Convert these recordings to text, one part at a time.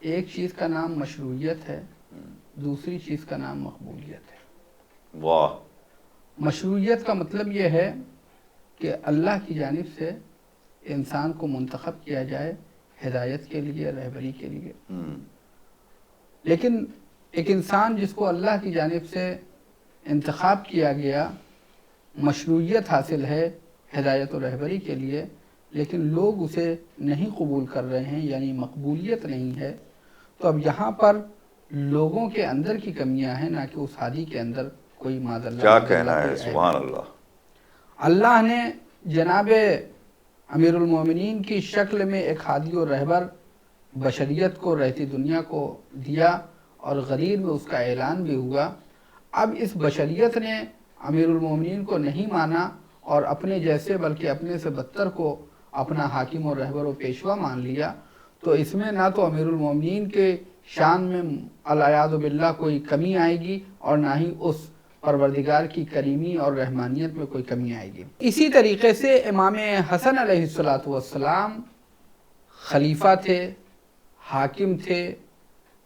ایک چیز کا نام مشروعیت ہے، دوسری چیز کا نام مقبولیت ہے۔ واہ! مشروعیت کا مطلب یہ ہے کہ اللہ کی جانب سے انسان کو منتخب کیا جائے ہدایت کے لیے، رہبری کے لیے۔ لیکن ایک انسان جس کو اللہ کی جانب سے انتخاب کیا گیا، مشروعیت حاصل ہے ہدایت و رہبری کے لیے، لیکن لوگ اسے نہیں قبول کر رہے ہیں، یعنی مقبولیت نہیں ہے، تو اب یہاں پر لوگوں کے اندر کی کمیاں ہیں، نہ کہ اس ہادی کے اندر کوئی معاذ اللہ۔ کیا کہنا ہے، سبحان اللہ! اللہ نے جناب امیر المومنین کی شکل میں ایک ہادی و رہبر بشریت کو، رہتی دنیا کو دیا، اور غدیر میں اس کا اعلان بھی ہوا۔ اب اس بشریت نے امیر المومنین کو نہیں مانا اور اپنے جیسے بلکہ اپنے سے بدتر کو اپنا حاکم و رہبر و پیشوا مان لیا، تو اس میں نہ تو امیر المومنین کے شان میں العیاذ باللہ کوئی کمی آئے گی، اور نہ ہی اس پروردگار کی کریمی اور رحمانیت میں کوئی کمی آئے گی۔ اسی طریقے سے امام حسن علیہ السلام خلیفہ تھے، حاکم تھے،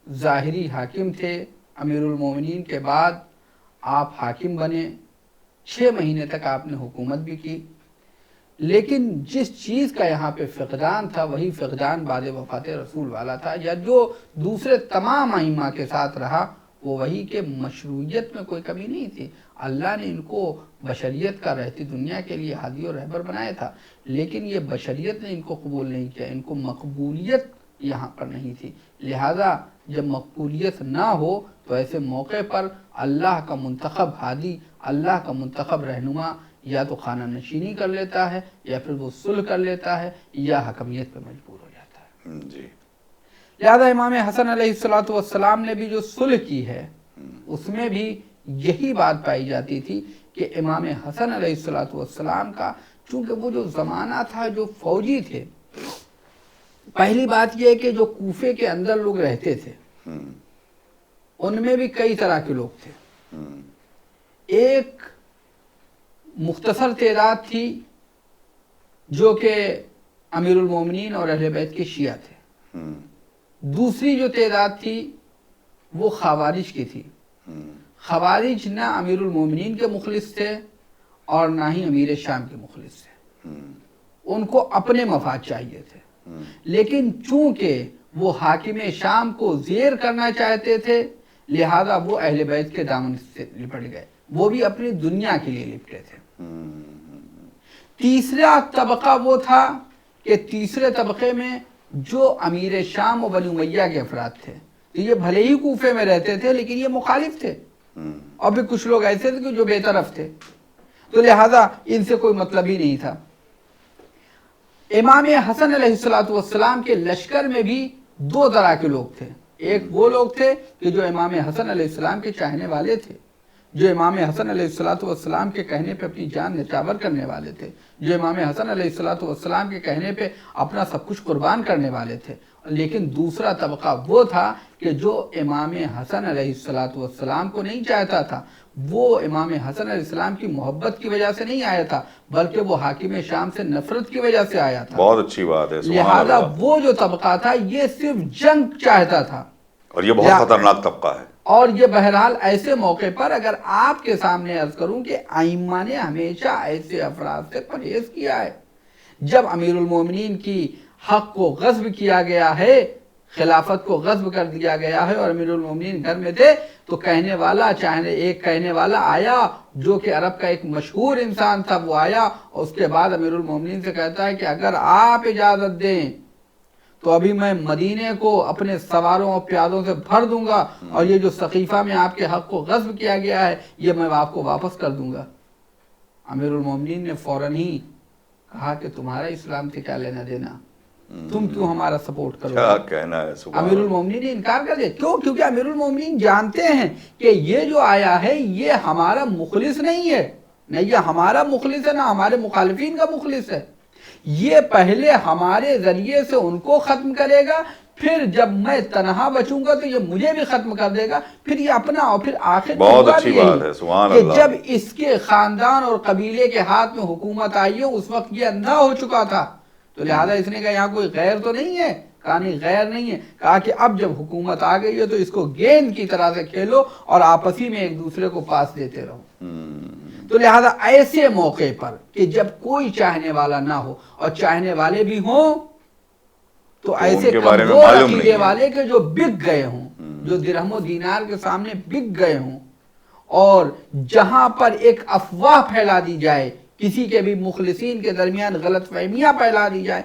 ظاہری حاکم تھے۔ امیر المومنین کے بعد آپ حاکم بنے، 6 مہینے تک آپ نے حکومت بھی کی، لیکن جس چیز کا یہاں پہ فقدان تھا وہی فقدان بعد وفات رسول والا تھا، یا جو دوسرے تمام ائمہ کے ساتھ رہا، وہ وہی کہ مشروعیت میں کوئی کمی نہیں تھی۔ اللہ نے ان کو بشریت کا رہتی دنیا کے لیے ہادی و رہبر بنایا تھا، لیکن یہ بشریت نے ان کو قبول نہیں کیا، ان کو مقبولیت یہاں پر نہیں تھی۔ لہذا جب مقبولیت نہ ہو تو ایسے موقع پر اللہ کا منتخب ہادی، اللہ کا منتخب رہنما یا تو خانہ نشینی کر لیتا ہے، یا پھر وہ صلح کر لیتا ہے، یا حکمیت پہ مجبور ہو جاتا ہے۔ جی۔ لہذا امام حسن علیہ السلام نے بھی جو صلح کی ہے، اس میں بھی یہی بات پائی جاتی تھی کہ امام حسن علیہ السلام کا، چونکہ وہ جو زمانہ تھا جو فوجی تھے، پہلی بات یہ ہے کہ جو کوفے کے اندر لوگ رہتے تھے ان میں بھی کئی طرح کے لوگ تھے۔ ایک مختصر تعداد تھی جو کہ امیر المومنین اور اہل بیت کے شیعہ تھے، دوسری جو تعداد تھی وہ خوارج کی تھی۔ خوارج نہ امیر المومنین کے مخلص تھے اور نہ ہی امیر شام کے مخلص تھے، ان کو اپنے مفاد چاہیے تھے، لیکن چونکہ وہ حاکم شام کو زیر کرنا چاہتے تھے، لہذا وہ اہل بیت کے دامن سے لپٹ گئے، وہ بھی اپنی دنیا کے لیے لپٹے تھے۔ تیسرا طبقہ وہ تھا کہ تیسرے طبقے میں جو امیر شام و بنی امیہ کے افراد تھے، تو یہ بھلے ہی کوفے میں رہتے تھے لیکن یہ مخالف تھے، اور بھی کچھ لوگ ایسے تھے کہ جو بے طرف تھے، تو لہذا ان سے کوئی مطلب ہی نہیں تھا۔ امام حسن علیہ السلام کے لشکر میں بھی 2 طرح کے لوگ تھے۔ ایک وہ لوگ تھے کہ جو امام حسن علیہ السلام کے چاہنے والے تھے، جو امام حسن علیہ السلام کے کہنے پہ اپنی جان نچھاور کرنے والے تھے، جو امام حسن علیہ السلام کے کہنے پہ اپنا سب کچھ قربان کرنے والے تھے۔ لیکن دوسرا طبقہ وہ تھا کہ جو امام حسن علیہ السلام کو نہیں چاہتا تھا، وہ امام حسن علیہ السلام کی محبت کی وجہ سے نہیں آیا تھا، بلکہ وہ حاکم شام سے نفرت کی وجہ سے آیا تھا۔ بہت اچھی بات ہے، سبحان لہذا اللہ۔ وہ جو طبقہ تھا یہ صرف جنگ چاہتا تھا، اور یہ بہت خطرناک طبقہ ہے۔ اور یہ بہرحال ایسے موقع پر اگر آپ کے سامنے عرض کروں کہ ائمہ نے ہمیشہ ایسے افراد سے پرہیز کیا ہے۔ جب امیر المومنین کی حق کو غصب کیا گیا ہے، خلافت کو غصب کر دیا گیا ہے اور امیر المومنین گھر میں تھے، تو کہنے والا آیا جو کہ عرب کا ایک مشہور انسان تھا، وہ آیا اور اس کے بعد امیر المومنین سے کہتا ہے کہ اگر آپ اجازت دیں تو ابھی میں مدینے کو اپنے سواروں اور پیادوں سے بھر دوں گا، اور یہ جو سقیفہ میں آپ کے حق کو غصب کیا گیا ہے یہ میں آپ کو واپس کر دوں گا۔ امیر المومنین نے فوراً ہی کہا کہ تمہارا اسلام سے کیا لینا دینا، تم کیوں ہمارا سپورٹ کرو؟ کیا کہنا ہے، سبحان امیر المومنین نے انکار کر دیا۔ کیوں؟ کیونکہ امیر المومنین جانتے ہیں کہ یہ جو آیا ہے یہ ہمارا مخلص نہیں ہے، نہ یہ ہمارا مخلص ہے نہ ہمارے مخالفین کا مخلص ہے، یہ پہلے ہمارے ذریعے سے ان کو ختم کرے گا، پھر جب میں تنہا بچوں گا تو یہ مجھے بھی ختم کر دے گا، پھر یہ اپنا، اور پھر آخر بہت اچھی بات ہے، سبحان کہ اللہ۔ جب اس کے خاندان اور قبیلے کے ہاتھ میں حکومت آئی ہے اس وقت یہ اندھا ہو چکا تھا، تو لہذا اس نے کہا یہاں کوئی غیر تو نہیں ہے کہا نہیں غیر نہیں ہے، کہا کہ اب جب حکومت آ گئی ہے تو اس کو گیند کی طرح سے کھیلو اور آپسی میں ایک دوسرے کو پاس دیتے رہو۔ تو لہذا ایسے موقع پر کہ جب کوئی چاہنے والا نہ ہو اور چاہنے والے بھی ہوں تو ایسے ان کے بارے میں کمزور معلوم عقیدے نہیں ہے۔ والے کے جو بک گئے ہوں، جو درہم و دینار کے سامنے بک گئے ہوں، اور جہاں پر ایک افواہ پھیلا دی جائے، کسی کے بھی مخلصین کے درمیان غلط فہمیاں پھیلا دی جائے،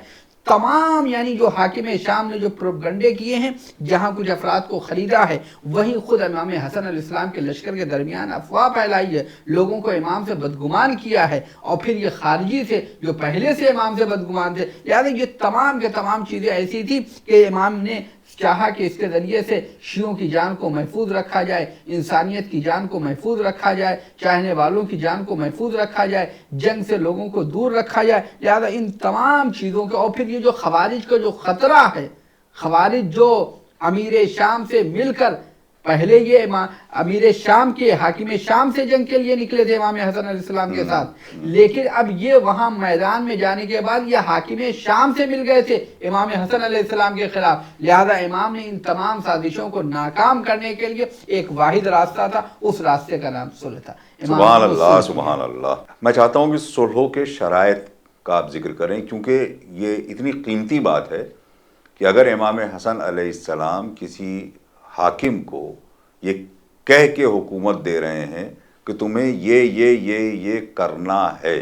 تمام یعنی جو حاکم شام نے جو پروپگنڈے کیے ہیں، جہاں کچھ افراد کو خریدا ہے، وہیں خود امام حسن علیہ السلام کے لشکر کے درمیان افواہ پھیلائی ہے، لوگوں کو امام سے بدگمان کیا ہے، اور پھر یہ خارجی سے جو پہلے سے امام سے بدگمان تھے، یعنی یہ تمام کے تمام چیزیں ایسی تھی کہ امام نے چاہا کہ اس کے ذریعے سے شیعوں کی جان کو محفوظ رکھا جائے، انسانیت کی جان کو محفوظ رکھا جائے، چاہنے والوں کی جان کو محفوظ رکھا جائے، جنگ سے لوگوں کو دور رکھا جائے۔ لہذا ان تمام چیزوں کے، اور پھر یہ جو خوارج کا جو خطرہ ہے، خوارج جو امیر شام سے مل کر، پہلے یہ امیر شام کے حاکم شام سے جنگ کے لیے نکلے تھے امام حسن علیہ السلام کے ساتھ، لیکن اب یہ وہاں میدان میں جانے کے بعد یہ حاکم شام سے مل گئے تھے امام حسن علیہ السلام کے خلاف۔ لہذا امام نے ان تمام سازشوں کو ناکام کرنے کے لیے ایک واحد راستہ تھا، اس راستے کا نام صلح تھا۔ سبحان اللہ سبحان اللہ۔ میں چاہتا ہوں کہ صلحوں کے شرائط کا آپ ذکر کریں، کیونکہ یہ اتنی قیمتی بات ہے کہ اگر امام حسن علیہ السلام کسی حاکم کو یہ کہہ کے حکومت دے رہے ہیں کہ تمہیں یہ کرنا ہے،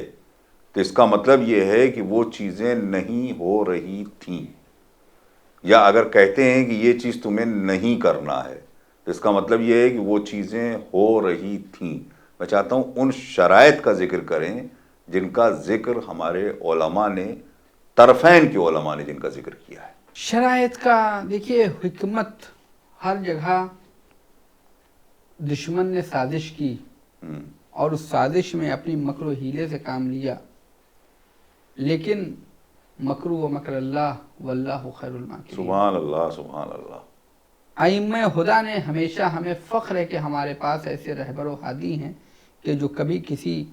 تو اس کا مطلب یہ ہے کہ وہ چیزیں نہیں ہو رہی تھیں، یا اگر کہتے ہیں کہ یہ چیز تمہیں نہیں کرنا ہے تو اس کا مطلب یہ ہے کہ وہ چیزیں ہو رہی تھیں۔ میں چاہتا ہوں ان شرائط کا ذکر کریں جن کا ذکر ہمارے علماء نے، طرفین کے علماء نے جن کا ذکر کیا ہے۔ شرائط کا دیکھیے، حکمت ہر جگہ دشمن نے سازش کی اور اس سازش میں اپنی مکر و حیلے سے کام لیا، لیکن مکر و مکر اللہ واللہ خیر الماکرین۔ سبحان اللہ سبحان اللہ۔ ائمہ خدا نے ہمیشہ ہمیں فخر ہے کہ ہمارے پاس ایسے رہبر و ہادی ہیں کہ جو کبھی کسی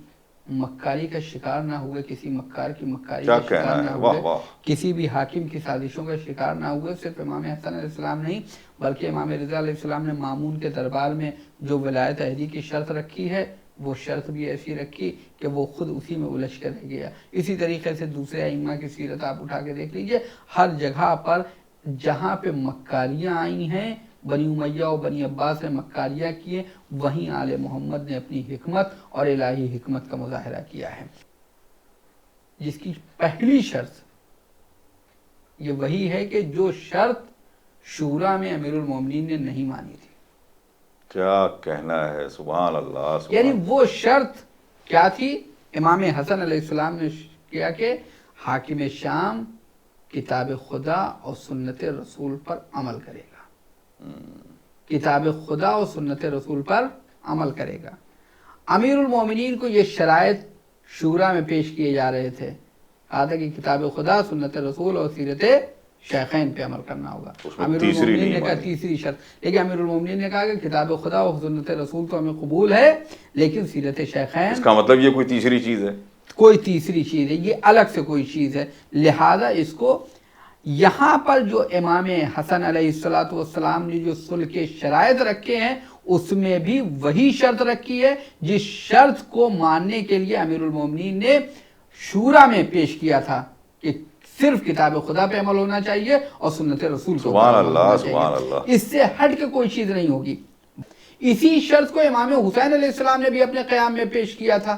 مکاری کا شکار نہ ہوئے، کسی مکار کی مکاری کا شکار نہ ہوئے، کسی بھی حاکم کی سازشوں کا شکار نہ ہوئے۔ صرف امام حسن علیہ السلام نہیں بلکہ امام رضا علیہ السلام نے مامون کے دربار میں جو ولایت عہدی کی شرط رکھی ہے، وہ شرط بھی ایسی رکھی کہ وہ خود اسی میں الجھ کر رہ گیا۔ اسی طریقے سے دوسرے ائمہ کی سیرت آپ اٹھا کے دیکھ لیجئے، ہر جگہ پر جہاں پہ مکاریاں آئی ہیں، بنی امیہ و بنی عباس نے مکاریاں کیے، وہیں آل محمد نے اپنی حکمت اور الہی حکمت کا مظاہرہ کیا ہے، جس کی پہلی شرط یہ وہی ہے کہ جو شرط شورا میں امیر المومنین نے نہیں مانی تھی۔ کیا کہنا ہے، سبحان اللہ سبحان۔ یعنی وہ شرط کیا تھی؟ امام حسن علیہ السلام نے کیا کہ حاکم شام کتاب خدا اور سنت رسول پر عمل کرے گا، کتاب خدا اور سنت رسول پر عمل کرے گا۔ امیر المومنین کو یہ شرائط شورا میں پیش کیے جا رہے تھے، کہا تھا کہ کتاب خدا، سنت رسول اور سیرت شیخین پہ عمل کرنا ہوگا۔ امیر المومنین نے کہا تیسری شرط، لیکن امیر المومنین نے کہا کہ کتاب خدا اور سنت رسول تو ہمیں قبول ہے، لیکن سیرت شیخین، اس کا مطلب یہ کوئی تیسری چیز ہے، کوئی تیسری چیز ہے، یہ الگ سے کوئی چیز ہے۔ لہذا اس کو یہاں پر جو امام حسن علیہ السلام نے جو صلح کے شرائط رکھے ہیں، اس میں بھی وہی شرط رکھی ہے جس شرط کو ماننے کے لیے امیر المومنین نے شورا میں پیش کیا تھا کہ صرف کتاب خدا پہ عمل ہونا چاہیے اور سنت رسول کو سبحان اللہ سبحان اللہ۔ اس سے ہٹ کے کوئی چیز نہیں ہوگی۔ اسی شرط کو امام حسین علیہ السلام نے بھی اپنے قیام میں پیش کیا تھا،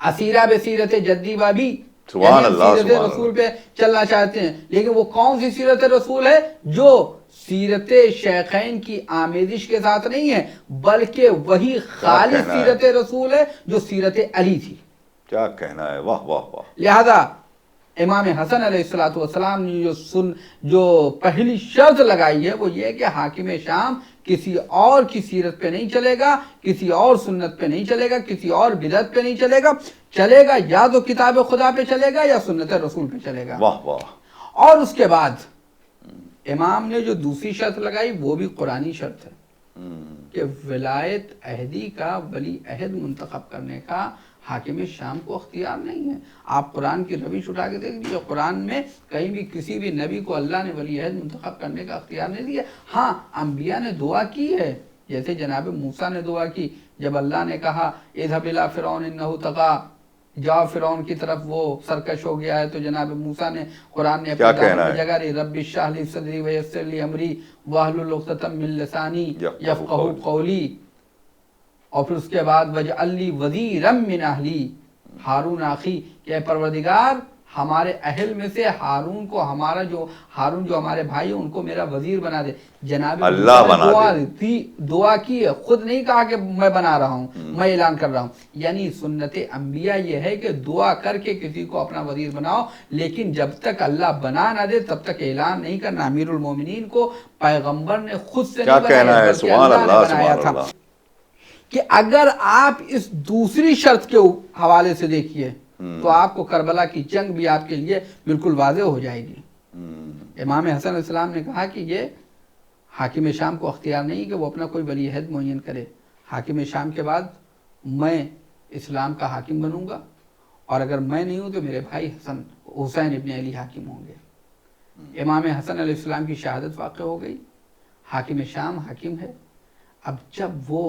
اسیرہ بسیرت جدی بابی، سبحان اللہ سیرت رسول پہ چلنا چاہتے ہیں، لیکن وہ کون سی سیرت رسول ہے؟ جو سیرت شیخین کی آمیزش کے ساتھ نہیں ہے، بلکہ وہی خالص سیرت رسول ہے جو سیرت علی تھی۔ کیا کہنا ہے، واہ واہ واہ۔ لہذا امام حسن علیہ السلام نے جو پہلی شرط لگائی ہے وہ یہ ہے کہ حاکم شام کسی اور کی سیرت پہ نہیں چلے گا، کسی اور سنت پہ نہیں چلے گا، کسی اور بدعت پہ نہیں چلے گا یا تو کتاب خدا پہ چلے گا یا سنت رسول پہ چلے گا۔ واہ واہ۔ اور اس کے بعد امام نے جو دوسری شرط لگائی وہ بھی قرآنی شرط ہے کہ ولایت عہدی کا ولی عہد منتخب کرنے کا حاکم شام کو اختیار نہیں ہے۔ آپ قرآن کی روش اٹھا کے دیکھ لیجیے، قرآن میں کہیں بھی کسی بھی نبی کو اللہ نے ولی عہد منتخب کرنے کا اختیار نہیں دیا۔ ہاں انبیاء نے دعا کی ہے، جیسے جناب موسیٰ نے دعا کی جب اللہ نے کہا اذهب الى فرعون انه طغى، جاؤ فرعون کی طرف وہ سرکش ہو گیا ہے، تو جناب موسیٰ نے قرآن نے کیا اپنی کہنا دعوت ہے؟ جگہ لی رب اشرح لی صدری ویسر لی امری واحلل عقدۃ من لسانی یفقہوا قولی، اور پھر اس کے بعد وجعل لی وزیرا من اہلی ہارون اخی، کہ اے پروردگار ہمارے اہل میں سے ہارون جو ہمارے بھائی ہیں ان کو میرا وزیر بنا دے۔ جناب اللہ موسیٰ بنا نے دعا کی ہے، خود نہیں کہا کہ میں بنا رہا ہوں، میں اعلان کر رہا ہوں۔ یعنی سنت انبیاء یہ ہے کہ دعا کر کے کسی کو اپنا وزیر بناؤ، لیکن جب تک اللہ بنا نہ دے تب تک اعلان نہیں کرنا۔ امیر المومنین کو پیغمبر نے خود سے کیا نہیں کہنا بنایا ہے؟ بلکہ سبحان اللہ نے اللہ، بنایا سبحان تھا۔ اللہ۔ کہ اگر آپ اس دوسری شرط کے حوالے سے دیکھیے تو آپ کو کربلا کی جنگ بھی آپ کے لیے بالکل واضح ہو جائے گی۔ امام حسن علیہ السلام نے کہا کہ یہ حاکم شام کو اختیار نہیں کہ وہ اپنا کوئی ولی عہد معین کرے، حاکم شام کے بعد میں اسلام کا حاکم بنوں گا، اور اگر میں نہیں ہوں تو میرے بھائی حسین ابن علی حاکم ہوں گے۔ امام حسن علیہ السلام کی شہادت واقع ہو گئی، حاکم شام حاکم ہے۔ اب جب وہ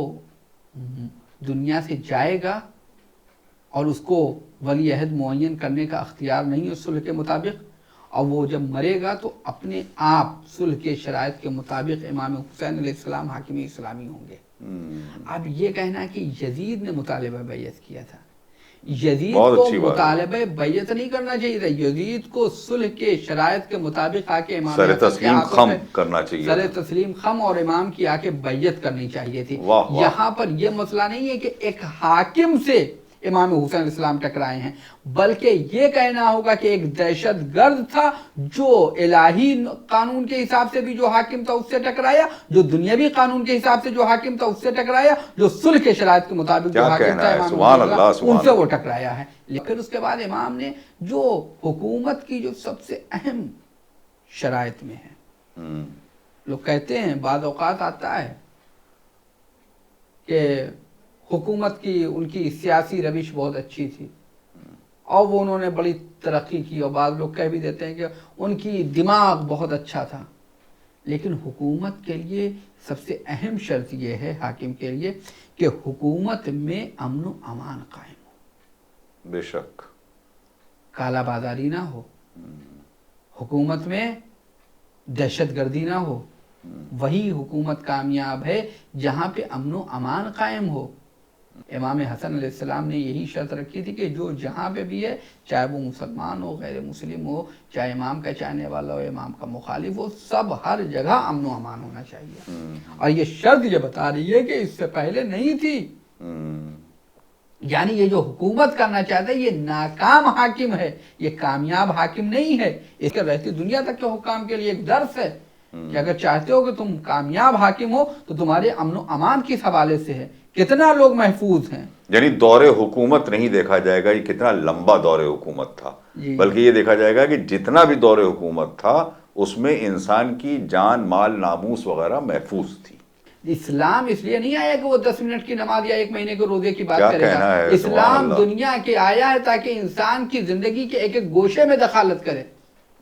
دنیا سے جائے گا اور اس کو ولی عہد معین کرنے کا اختیار نہیں ہے صلح کے مطابق، اور وہ جب مرے گا تو اپنے آپ صلح کے شرائط کے مطابق امام حسین علیہ السلام حاکم اسلامی ہوں گے۔ اب یہ کہنا کہ یزید نے مطالبہ بیعت کیا تھا، یزید کو مطالبہ بیعت نہیں کرنا چاہیے تھا، یزید کو صلح کے شرائط کے مطابق آ کے امام سر تسلیم خم کرنا چاہیے، سر تسلیم خم اور امام کی آ کے بیعت کرنی چاہیے تھی۔ یہاں پر یہ مسئلہ نہیں ہے کہ ایک حاکم سے امام حسین علیہ السلام ٹکرائے ہیں، بلکہ یہ کہنا ہوگا کہ ایک دہشت گرد تھا جو الہی قانون کے حساب سے بھی جو حاکم تھا اس سے ٹکرایا، جو دنیاوی قانون کے حساب سے جو حاکم تھا اس سے ٹکرایا، جو صلح کے شرائط کے مطابق جو حاکم تھا امام سبحان اللہ، ان سے وہ ٹکرایا ہے۔ لیکن اس کے بعد امام نے جو حکومت کی جو سب سے اہم شرائط میں ہے، لوگ کہتے ہیں بعض اوقات آتا ہے کہ حکومت کی ان کی سیاسی روش بہت اچھی تھی اور وہ انہوں نے بڑی ترقی کی، اور بعض لوگ کہہ بھی دیتے ہیں کہ ان کی دماغ بہت اچھا تھا، لیکن حکومت کے لیے سب سے اہم شرط یہ ہے حاکم کے لیے کہ حکومت میں امن و امان قائم ہو، بے شک کالا بازاری نہ ہو، حکومت میں دہشت گردی نہ ہو۔ وہی حکومت کامیاب ہے جہاں پہ امن و امان قائم ہو۔ امام حسن علیہ السلام نے یہی شرط رکھی تھی کہ جو جہاں پہ بھی ہے، چاہے وہ مسلمان ہو، غیر مسلم ہو، چاہے امام کا چاہنے والا ہو، امام کا مخالف ہو، سب ہر جگہ امن و امان ہونا چاہیے۔ اور یہ شرط یہ بتا رہی ہے کہ اس سے پہلے نہیں تھی۔ یعنی یہ جو حکومت کرنا چاہتا ہے یہ ناکام حاکم ہے، یہ کامیاب حاکم نہیں ہے۔ اس کے رہتی دنیا تک کے حکام کے لیے ایک درس ہے کہ اگر چاہتے ہو کہ تم کامیاب حاکم ہو تو تمہارے امن و امان کس حوالے سے ہے، کتنا لوگ محفوظ ہیں۔ یعنی دور حکومت نہیں دیکھا جائے گا یہ کتنا لمبا دور حکومت تھا، بلکہ یہ دیکھا جائے گا کہ جتنا بھی دور حکومت تھا اس میں انسان کی جان مال ناموس وغیرہ محفوظ تھی۔ اسلام اس لیے نہیں آیا کہ وہ 10 منٹ کی نماز یا 1 مہینے کے روزے کی بات کرے گا، اسلام دنیا کے آیا ہے تاکہ انسان کی زندگی کے ایک ایک گوشے میں دخالت کرے،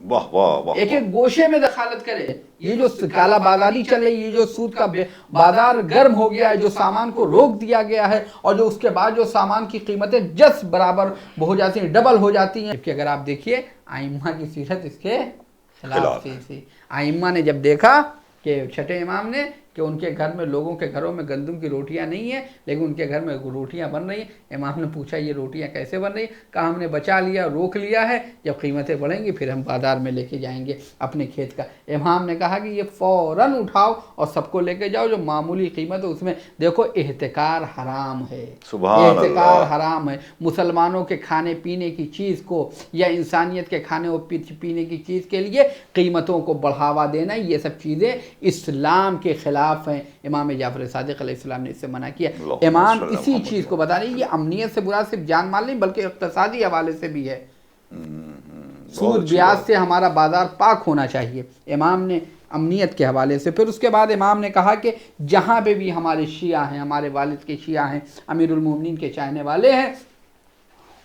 واہ واہ واہ، ایک ایک گوشے میں دخالت کرے۔ یہ جو کالا بازاری چلے، یہ جو سود کا بازار گرم ہو گیا ہے، جو سامان کو روک دیا گیا ہے، اور جو اس کے بعد جو سامان کی قیمتیں جس برابر ہو جاتی ہیں، ڈبل ہو جاتی ہیں، کہ اگر آپ دیکھیے ائمہ کی سیرت اس کے خلاف تھی۔ ائمہ نے جب دیکھا کہ چھٹے امام نے کہ ان کے گھر میں، لوگوں کے گھروں میں گندم کی روٹیاں نہیں ہیں لیکن ان کے گھر میں روٹیاں بن رہی ہیں، امام نے پوچھا یہ روٹیاں کیسے بن رہی ہیں؟ کہا ہم نے بچا لیا، روک لیا ہے، جب قیمتیں بڑھیں گی پھر ہم بازار میں لے کے جائیں گے اپنے کھیت کا۔ امام نے کہا کہ یہ فوراً اٹھاؤ اور سب کو لے کے جاؤ، جو معمولی قیمت ہے اس میں دیکھو احتکار حرام ہے، احتکار حرام ہے۔ مسلمانوں کے کھانے پینے کی چیز کو یا انسانیت کے کھانے و پینے کی چیز کے لیے قیمتوں کو بڑھاوا دینا، یہ سب چیزیں اسلام کے خلاف ہیں۔ امام جعفر صادق علیہ السلام نے اس سے منع کیا۔ امام اسی چیز کو بتا رہے ہیں، یہ امنیت سے برا صرف جان مال نہیں بلکہ اقتصادی حوالے سے بھی ہے۔ سود بیاج سے ہمارا بازار پاک ہونا چاہیے، امام نے امنیت کے حوالے سے۔ پھر اس کے بعد امام نے کہا کہ جہاں پہ بھی ہمارے شیعہ ہیں، ہمارے والد کے شیعہ ہیں، امیر المومنین کے چاہنے والے ہیں،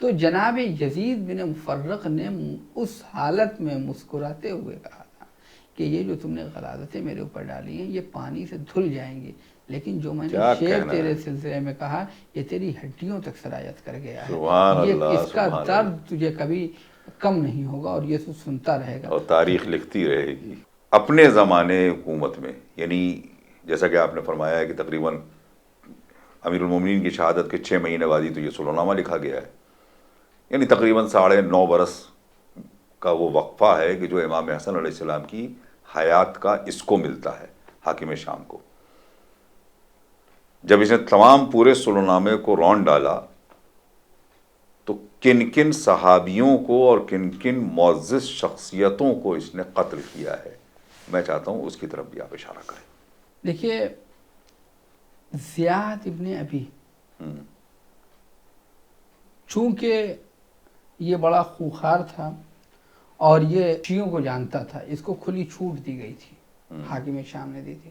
تو جناب یزید بن مفرق نے اس حالت میں مسکراتے ہوئے کہا تھا کہ یہ جو تم نے غلاظتیں میرے اوپر ڈالی ہیں یہ پانی سے دھل جائیں گی، لیکن جو میں نے شعر تیرے سلسلے میں کہا یہ تیری ہڈیوں تک سرایت کر گیا ہے، یہ اس کا درد تجھے کبھی کم نہیں ہوگا اور یہ تو سنتا رہے گا، اور تاریخ لکھتی رہے گی۔ اپنے زمانے حکومت میں، یعنی جیسا کہ آپ نے فرمایا ہے کہ تقریباً امیر المومنین کی شہادت کے 6 مہینے بعد ہی تو یہ سلح نامہ لکھا گیا ہے، یعنی تقریباً 9.5 برس کا وہ وقفہ ہے کہ جو امام حسن علیہ السلام کی حیات کا اس کو ملتا ہے، حاکم شام کو۔ جب اس نے تمام پورے سلح نامے کو رون ڈالا تو کن کن صحابیوں کو اور کن کن معزز شخصیتوں کو اس نے قتل کیا ہے، میں چاہتا ہوں اس کی طرف بھی آپ اشارہ کریں۔ دیکھیے زیاد ابن ابی چونکہ یہ بڑا خوخار تھا اور یہ شیعوں کو جانتا تھا، اس کو کھلی چھوٹ دی گئی تھی، حاکم شام نے دی تھی،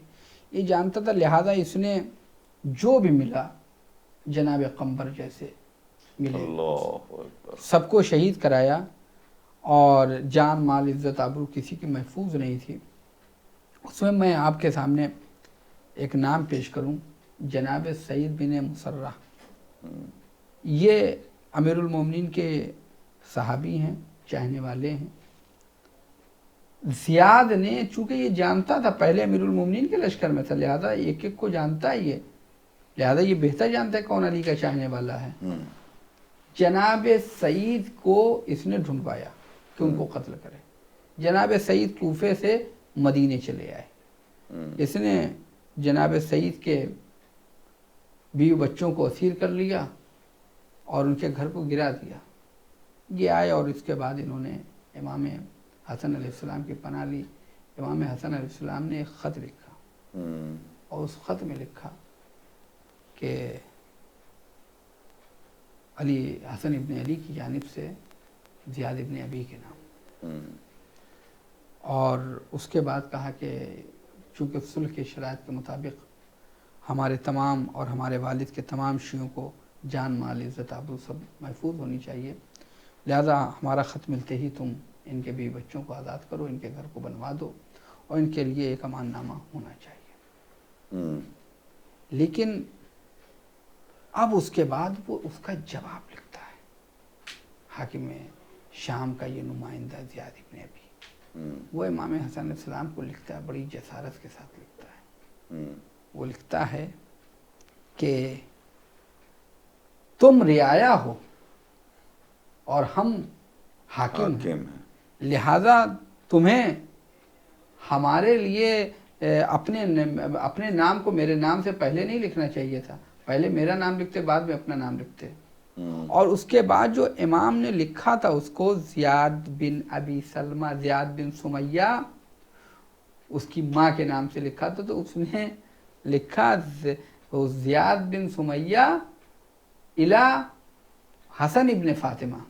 یہ جانتا تھا، لہذا اس نے جو بھی ملا جناب قمبر جیسے ملے اللہ اکبر، سب کو شہید کرایا، اور جان مال عزت آبرو کسی کی محفوظ نہیں تھی۔ اس میں آپ کے سامنے ایک نام پیش کروں، جناب سعید بن مسرہ، یہ امیر المومنین کے صحابی ہیں، چاہنے والے ہیں۔ زیاد نے چونکہ یہ جانتا تھا، پہلے امیر المومنین کے لشکر میں تھا، لہذا ایک ایک کو جانتا ہی ہے، لہذا یہ بہتر جانتا ہے کون علی کا چاہنے والا ہے۔ جناب سعید کو اس نے ڈھونڈوایا کہ ان کو قتل کرے۔ جناب سعید کوفے سے مدینے چلے آئے، اس نے جناب سعید کے بیوی بچوں کو اسیر کر لیا اور ان کے گھر کو گرا دیا۔ یہ آئے اور اس کے بعد انہوں نے امام حسن علیہ السلام کی پناہ لی۔ امام حسن علیہ السلام نے ایک خط لکھا اور اس خط میں لکھا کہ علی حسن ابن علی کی جانب سے زیاد ابن ابی کے نام، اور اس کے بعد کہا کہ چونکہ صلح کے شرائط کے مطابق ہمارے تمام اور ہمارے والد کے تمام شیعوں کو جان مال عزت آبرو سب محفوظ ہونی چاہیے، لہذا ہمارا خط ملتے ہی تم ان کے بیوی بچوں کو آزاد کرو، ان کے گھر کو بنوا دو اور ان کے لیے ایک امان نامہ ہونا چاہیے۔ لیکن اب اس کے بعد وہ اس کا جواب لکھتا ہے، حاکم شام کا یہ نمائندہ زیاد ابن ابی، وہ امام حسن علیہ السلام کو لکھتا ہے، بڑی جسارت کے ساتھ لکھتا ہے۔ وہ لکھتا ہے کہ تم رعایا ہو اور ہم حاکم ہیں، لہذا تمہیں ہمارے لیے اپنے نام کو میرے نام سے پہلے نہیں لکھنا چاہیے تھا، پہلے میرا نام لکھتے بعد میں اپنا نام لکھتے۔ اور اس کے بعد جو امام نے لکھا تھا اس کو زیاد بن ابی سلمہ، زیاد بن سمیہ، اس کی ماں کے نام سے لکھا تھا، تو اس نے لکھا زیاد بن سمیہ الی حسن ابن فاطمہ،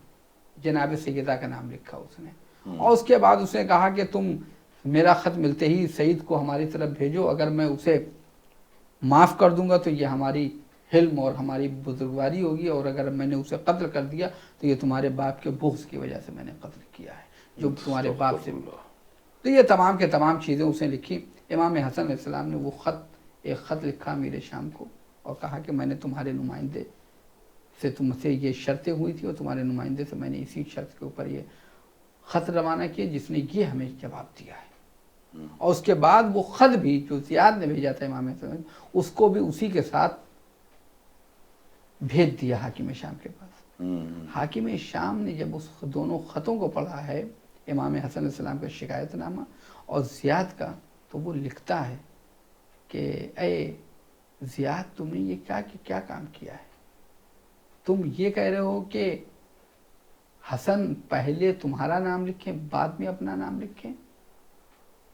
جناب سیدہ کا نام لکھا اس نے۔ اور اس کے بعد اس نے کہا کہ تم میرا خط ملتے ہی سعید کو ہماری طرف بھیجو، اگر میں اسے معاف کر دوں گا تو یہ ہماری حلم اور ہماری بزرگواری ہوگی، اور اگر میں نے اسے قتل کر دیا تو یہ تمہارے باپ کے بغض کی وجہ سے میں نے قتل کیا ہے، جو تمہارے باپ سے۔ تو یہ تمام کے تمام چیزیں اس نے لکھی۔ امام حسن علیہ السلام نے وہ ایک خط لکھا امیر شام کو اور کہا کہ میں نے تمہارے نمائندے سے تم سے یہ شرطیں ہوئی تھی اور تمہارے نمائندے سے میں نے اسی شرط کے اوپر یہ خط روانہ کیا جس نے یہ ہمیں جواب دیا ہے۔ اور اس کے بعد وہ خط بھی جو زیاد نے بھیجا تھا امام حسن، اس کو بھی اسی کے ساتھ بھیج دیا حاکم شام کے پاس۔ حاکم شام نے جب اس دونوں خطوں کو پڑھا ہے، امام حسن علیہ السلام کا شکایت نامہ اور زیاد کا، تو وہ لکھتا ہے کہ اے زیاد، تم نے یہ کیا کام کیا ہے؟ تم یہ کہہ رہے ہو کہ حسن پہلے تمہارا نام لکھیں بعد میں اپنا نام لکھیں،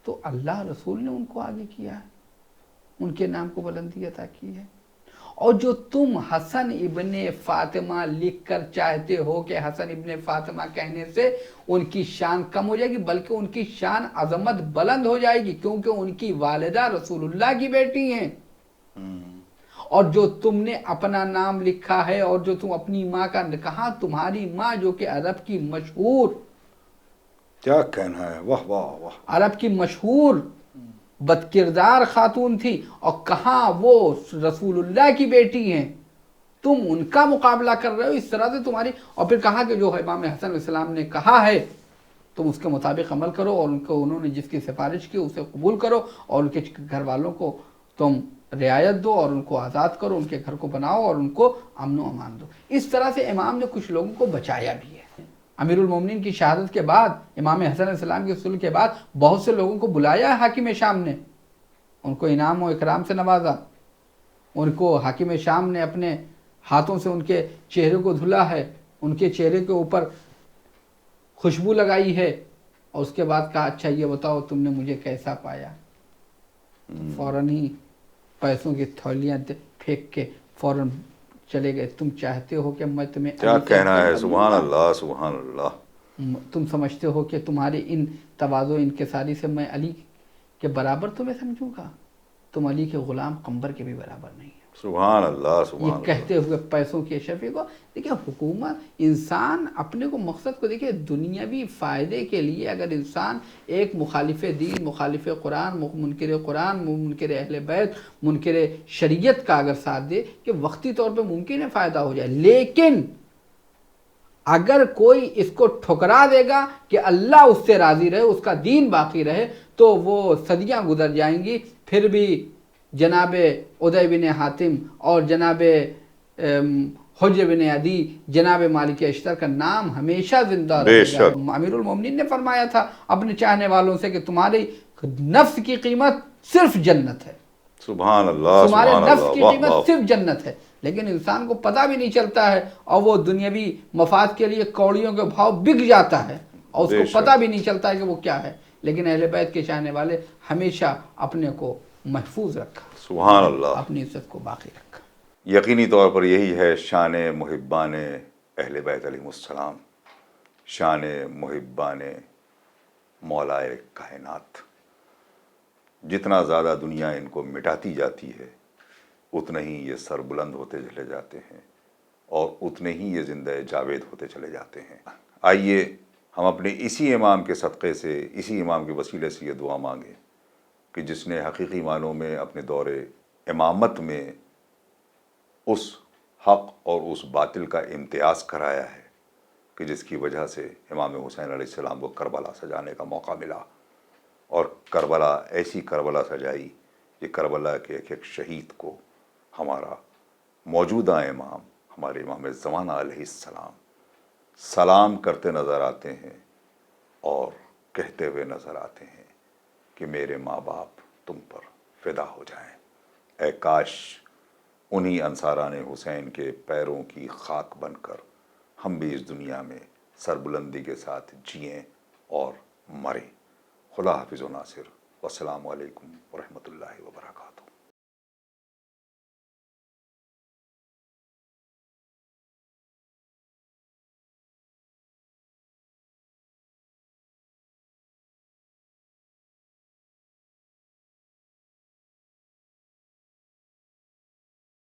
تو اللہ رسول نے ان کو آگے کیا ہے، ان کے نام کو بلندی عطا کی ہے۔ اور جو تم حسن ابن فاطمہ لکھ کر چاہتے ہو کہ حسن ابن فاطمہ کہنے سے ان کی شان کم ہو جائے گی، بلکہ ان کی شان عظمت بلند ہو جائے گی، کیونکہ ان کی والدہ رسول اللہ کی بیٹی ہیں، اور جو تم نے اپنا نام لکھا ہے اور جو تم اپنی ماں کا کہا، تمہاری ماں جو کہ عرب کی مشہور، کیا کہنا ہے، واہ واہ واہ، عرب کی مشہور بد کردار خاتون تھی، اور کہاں وہ رسول اللہ کی بیٹی ہیں، تم ان کا مقابلہ کر رہے ہو اس طرح سے تمہاری. اور پھر کہا کہ جو امام حسن علیہ السلام نے کہا ہے تم اس کے مطابق عمل کرو، اور انہوں نے جس کی سفارش کی اسے قبول کرو، اور ان کے گھر والوں کو تم رعایت دو، اور ان کو آزاد کرو، ان کے گھر کو بناؤ، اور ان کو امن و امان دو. اس طرح سے امام نے کچھ لوگوں کو بچایا بھی ہے. امیر المومنین کی شہادت کے بعد، امام حسن علیہ السلام کے صلح کے بعد بہت سے لوگوں کو بلایا ہے حاکم شام نے، ان کو انعام و اکرام سے نوازا، ان کو حاکم شام نے اپنے ہاتھوں سے ان کے چہرے کو دھلا ہے، ان کے چہرے کے اوپر خوشبو لگائی ہے، اور اس کے بعد کہا اچھا یہ بتاؤ تم نے مجھے کیسا پایا. فوراً ہی پیسوں کی تھولیاں پھینک کے فوراً چلے گئے. تم چاہتے ہو کہ میں تمہیں کیا علی سے کہنا افضل ہے، سمجھوں سبحان گا؟ اللہ سبحان اللہ. تم سمجھتے ہو کہ تمہارے ان تواضع انکساری سے میں علی کے برابر تمہیں سمجھوں گا؟ تم علی کے غلام قمبر کے بھی برابر نہیں ہیں. سبحان اللہ یہ سبحان اللہ. کہتے ہوئے پیسوں کے شفیع کو دیکھیں، حکومت انسان اپنے کو مقصد کو دیکھیں دنیاوی فائدے کے لیے اگر انسان ایک مخالف دین، مخالف قرآن، منکر اہل بیت، منکر شریعت کا اگر ساتھ دے کہ وقتی طور پہ ممکن ہے فائدہ ہو جائے، لیکن اگر کوئی اس کو ٹھکرا دے گا کہ اللہ اس سے راضی رہے، اس کا دین باقی رہے، تو وہ صدیاں گزر جائیں گی، پھر بھی جناب عدی بن حاتم اور جناب حجر بن عدی، جناب مالک اشتر کا نام ہمیشہ زندہ بے رہے گا. شک. امیر المومنین نے فرمایا تھا اپنے چاہنے والوں سے کہ تمہاری نفس کی قیمت صرف جنت ہے، سبحان اللہ تمہارے سبحان نفس اللہ، کی واہ قیمت واہ. صرف جنت ہے. لیکن انسان کو پتہ بھی نہیں چلتا ہے، اور وہ دنیاوی مفاد کے لیے کوڑیوں کے بھاؤ بک جاتا ہے، اور اس بے کو شک. پتہ بھی نہیں چلتا ہے کہ وہ کیا ہے. لیکن اہل بیت کے چاہنے والے ہمیشہ اپنے کو محفوظ رکھا، سبحان اللہ. اپنی عزت کو باقی رکھا. یقینی طور پر یہی ہے شان محبان اہل بیت علیہ السلام، شان محبان مولائے کائنات. جتنا زیادہ دنیا ان کو مٹاتی جاتی ہے اتنے ہی یہ سر بلند ہوتے چلے جاتے ہیں، اور اتنے ہی یہ زندہ جاوید ہوتے چلے جاتے ہیں. آئیے ہم اپنے اسی امام کے صدقے سے، اسی امام کے وسیلے سے یہ دعا مانگیں کہ جس نے حقیقی معنوں میں اپنے دور امامت میں اس حق اور اس باطل کا امتیاز کرایا ہے کہ جس کی وجہ سے امام حسین علیہ السلام کو کربلا سجانے کا موقع ملا، اور کربلا ایسی کربلا سجائی کہ کربلا کے ایک ایک شہید کو ہمارا موجودہ امام، ہمارے امام زمانہ علیہ السلام سلام کرتے نظر آتے ہیں اور کہتے ہوئے نظر آتے ہیں کہ میرے ماں باپ تم پر فدا ہو جائیں. اے کاش انہی انصاران حسین کے پیروں کی خاک بن کر ہم بھی اس دنیا میں سربلندی کے ساتھ جئیں اور مریں. خدا حافظ و ناصر. والسلام علیکم ورحمۃ اللہ وبرکاتہ.